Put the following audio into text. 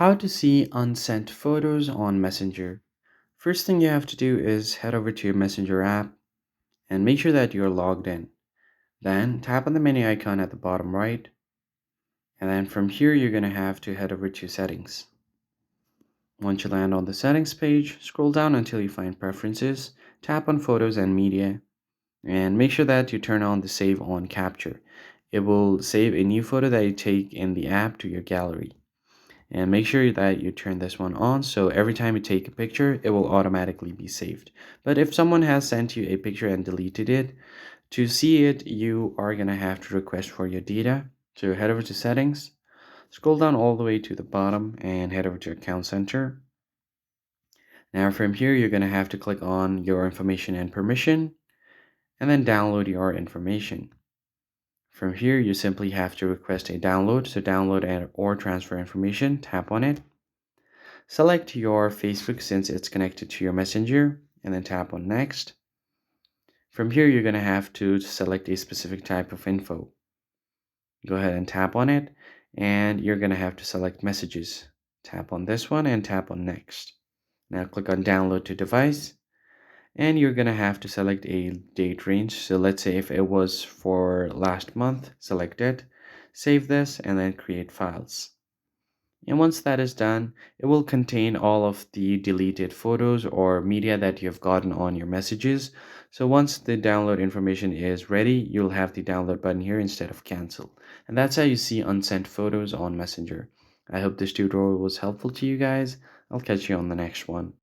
How to see unsent photos on Messenger. First thing you have to do is head over to your Messenger app and make sure that you're logged in. Then tap on the menu icon at the bottom right, and then from here you're going to have to head over to settings. Once you land on the settings page, scroll down until you find preferences, tap on photos and media, and make sure that you turn on the save on capture. It will save a new photo that you take in the app to your gallery. And make sure that you turn this one on so every time you take a picture it will automatically be saved. But if someone has sent you a picture and deleted it, to see it you are going to have to request for your data. So head over to settings, scroll down all the way to the bottom and head over to account center. Now from here you're going to have to click on your information and permission and then download your information. From here you simply have to request a download, so download and or transfer information, tap on it. Select your Facebook since it's connected to your Messenger and then tap on next. From here, you're going to have to select a specific type of info. Go ahead and tap on it and you're going to have to select messages. Tap on this one and tap on next. Now click on download to device and you're going to have to select a date range. So let's say if it was for last month, select it, save this and then create files. And once that is done, it will contain all of the deleted photos or media that you've gotten on your messages. So once the download information is ready, you'll have the download button here instead of cancel. And that's how you see unsent photos on Messenger. I hope this tutorial was helpful to you guys. I'll catch you on the next one.